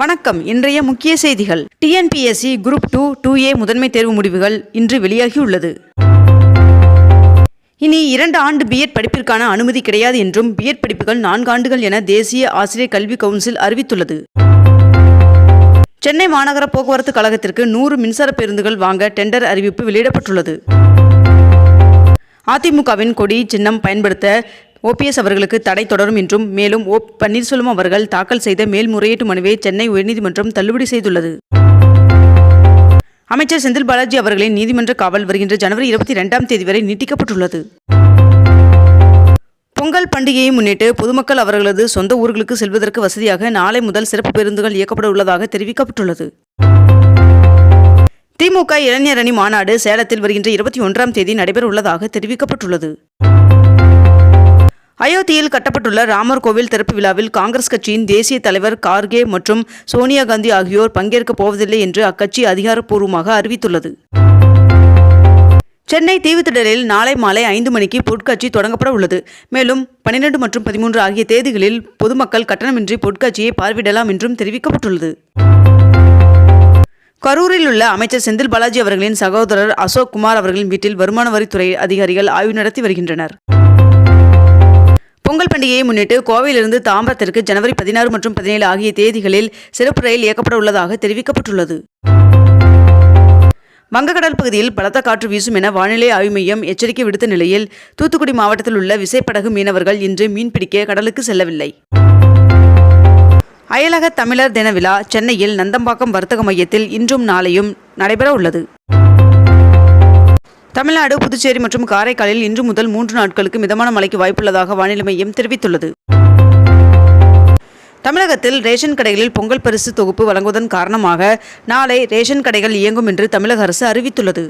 வணக்கம். இன்றைய முக்கிய செய்திகள். டிஎன்பிஎஸ்சி குரூப் 2 2A முதன்மை தேர்வு முடிவுகள் இன்று வெளியாகியுள்ளது. இனி 2 ஆண்டு பிஎட் படிப்பிற்கான அனுமதி கிடையாது என்றும் பிஎட் படிப்புகள் 4 ஆண்டுகள் என தேசிய ஆசிரியர் கல்வி கவுன்சில் அறிவித்துள்ளது. சென்னை மாநகர போக்குவரத்து கழகத்திற்கு 100 மின்சார பேருந்துகள் வாங்க டெண்டர் அறிவிப்பு வெளியிடப்பட்டுள்ளது. அதிமுகவின் கொடி சின்னம் பயன்படுத்த OPS அவர்களுக்கு தடை தொடரும் என்றும் மேலும் பன்னீர்செல்வம் அவர்கள் தாக்கல் செய்த மேல்முறையீட்டு மனுவை சென்னை உயர்நீதிமன்றம் தள்ளுபடி செய்துள்ளது. அமைச்சர் செந்தில் பாலாஜி அவர்களின் நீதிமன்ற காவல் வருகின்ற ஜனவரி 22ஆம் தேதி வரை நீட்டிக்கப்பட்டுள்ளது. பொங்கல் பண்டிகையை முன்னிட்டு பொதுமக்கள் அவர்களது சொந்த ஊர்களுக்கு செல்வதற்கு வசதியாக நாளை முதல் சிறப்பு பேருந்துகள் இயக்கப்பட உள்ளதாக தெரிவிக்கப்பட்டுள்ளது. திமுக இளைஞர் அணி மாநாடு சேலத்தில் வருகின்ற 21ஆம் தேதி நடைபெற உள்ளதாக தெரிவிக்கப்பட்டுள்ளது. அயோத்தியில் கட்டப்பட்டுள்ள ராமர் கோவில் திறப்பு விழாவில் காங்கிரஸ் கட்சியின் தேசிய தலைவர் கார்கே மற்றும் சோனியா காந்தி ஆகியோர் பங்கேற்கப் போவதில்லை என்று அக்கட்சி அதிகாரப்பூர்வமாக அறிவித்துள்ளது. சென்னை தீவுத்திடலில் நாளை மாலை 5 மணிக்கு பொருட்காட்சி தொடங்கப்பட உள்ளது. மேலும் 12 மற்றும் 13 ஆகிய தேதிகளில் பொதுமக்கள் கட்டணமின்றி பொருட்காட்சியை பார்வையிடலாம் என்றும் தெரிவிக்கப்பட்டுள்ளது. கரூரில் உள்ள அமைச்சர் செந்தில் பாலாஜி அவர்களின் சகோதரர் அசோக் குமார் அவர்களின் வீட்டில் வருமான வரித்துறை அதிகாரிகள் ஆய்வு நடத்தி வருகின்றனர். பொங்கல் பண்டிகையை முன்னிட்டு கோவையிலிருந்து தாம்பரத்திற்கு ஜனவரி 16 மற்றும் 17 ஆகிய தேதிகளில் சிறப்பு ரயில் இயக்கப்பட உள்ளதாக தெரிவிக்கப்பட்டுள்ளது. வங்கக்கடல் பகுதியில் பலத்த காற்று வீசும் என வானிலை ஆய்வு மையம் எச்சரிக்கை விடுத்த நிலையில் தூத்துக்குடி மாவட்டத்தில் உள்ள விசைப்படகு மீனவர்கள் இன்று மீன்பிடிக்க கடலுக்கு செல்லவில்லை. அயலக தமிழர் தின விழா சென்னையில் நந்தம்பாக்கம் வர்த்தக மையத்தில் இன்றும் நாளையும் நடைபெற உள்ளது. தமிழ்நாடு, புதுச்சேரி மற்றும் காரைக்காலில் இன்று முதல் 3 நாட்களுக்கு மிதமான மழைக்கு வாய்ப்புள்ளதாக வானிலை மையம் தெரிவித்துள்ளது. தமிழகத்தில் ரேஷன் கடைகளில் பொங்கல் பரிசு தொகுப்பு வழங்குவதன் காரணமாக நாளை ரேஷன் கடைகள் இயங்கும் என்று தமிழக அரசு அறிவித்துள்ளது.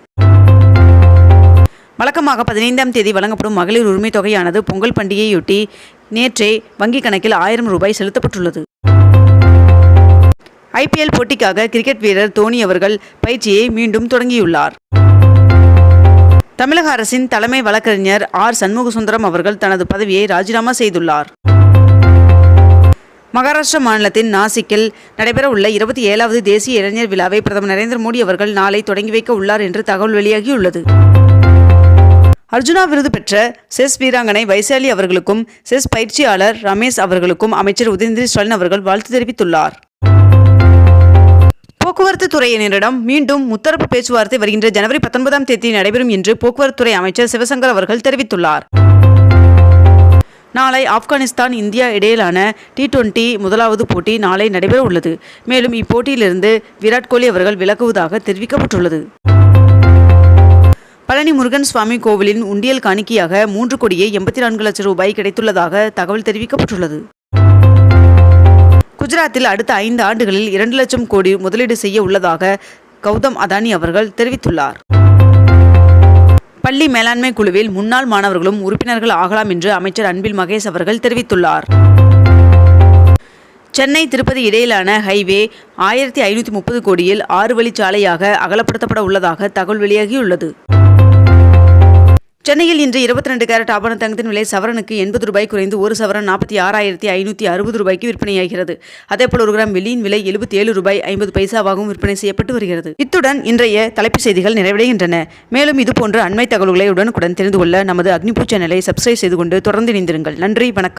வழக்கமாக 15ஆம் தேதி வழங்கப்படும் மகளிர் உரிமை தொகையானது பொங்கல் பண்டிகையொட்டி நேற்றே வங்கிக் கணக்கில் 1000 ரூபாய் செலுத்தப்பட்டுள்ளது. IPL போட்டிக்காக கிரிக்கெட் வீரர் தோனி அவர்கள் பயிற்சியை மீண்டும் தொடங்கியுள்ளார். தமிழக அரசின் தலைமை வழக்கறிஞர் ஆர் சண்முகசுந்தரம் அவர்கள் தனது பதவியை ராஜினாமா செய்துள்ளார். மகாராஷ்டிரா மாநிலத்தின் நாசிக்கில் நடைபெறவுள்ள 27வது தேசிய இளைஞர் விழாவை பிரதமர் நரேந்திர மோடி அவர்கள் நாளை தொடங்கி வைக்க உள்ளார் என்று தகவல் வெளியாகியுள்ளது. அர்ஜுனா விருது பெற்ற செஸ் வீராங்கனை வைசாலி அவர்களுக்கும் செஸ் பயிற்சியாளர் ரமேஷ் அவர்களுக்கும் அமைச்சர் உதயநிதி ஸ்டாலின் அவர்கள் வாழ்த்து தெரிவித்துள்ளார். போக்குவரத்து துறையினரிடம் மீண்டும் முத்தரப்பு பேச்சுவார்த்தை வருகின்ற ஜனவரி 19ஆம் தேதி நடைபெறும் என்று போக்குவரத்துறை அமைச்சர் சிவசங்கர் அவர்கள் தெரிவித்துள்ளார். நாளை ஆப்கானிஸ்தான் இந்தியா இடையிலான T20 முதலாவது போட்டி நாளை நடைபெற உள்ளது. மேலும் இப்போட்டியிலிருந்து விராட் கோலி அவர்கள் விலகுவதாக தெரிவிக்கப்பட்டுள்ளது. பழனி முருகன் சுவாமி கோவிலின் உண்டியல் காணிக்கையாக 3,84 லட்சம் ரூபாய் கிடைத்துள்ளதாக தகவல் தெரிவிக்கப்பட்டுள்ளது. குஜராத்தில் அடுத்த 5 ஆண்டுகளில் 2 லட்சம் கோடி முதலீடு செய்ய உள்ளதாக கௌதம் அதானி அவர்கள் தெரிவித்துள்ளார். பள்ளி மேலாண்மை குழுவில் முன்னாள் மாணவர்களும் உறுப்பினர்கள் ஆகலாம் என்று அமைச்சர் அன்பில் மகேஷ் அவர்கள் தெரிவித்துள்ளார். சென்னை திருப்பதி இடையிலான ஹைவே 1530 கோடியில் 6 வழிச்சாலையாக அகலப்படுத்தப்பட உள்ளதாக தகவல் வெளியாகியுள்ளது. சென்னையில் இன்று 22 கேரட் ஆபரண தங்கத்தின் விலை சவரனுக்கு 80 ரூபாய் குறைந்து 1 சவரன் 46,560 ரூபாய்க்கு விற்பனையாகிறது. அதேபோல் 1 கிராம் வெள்ளியின் விலை 77 ரூபாய் 50 பைசாவாகவும் விற்பனை செய்யப்பட்டு வருகிறது. இத்துடன் இன்றைய தலைப்புச் செய்திகள் நிறைவடைகின்றன. மேலும் இதுபோன்ற அண்மை தகவல்களை உடனுக்குடன் தெரிந்து கொள்ள நமது அக்னிபூ சேனலை சப்ஸ்கிரைப் செய்து கொண்டு தொடர்ந்து இணைந்திருங்கள். நன்றி, வணக்கம்.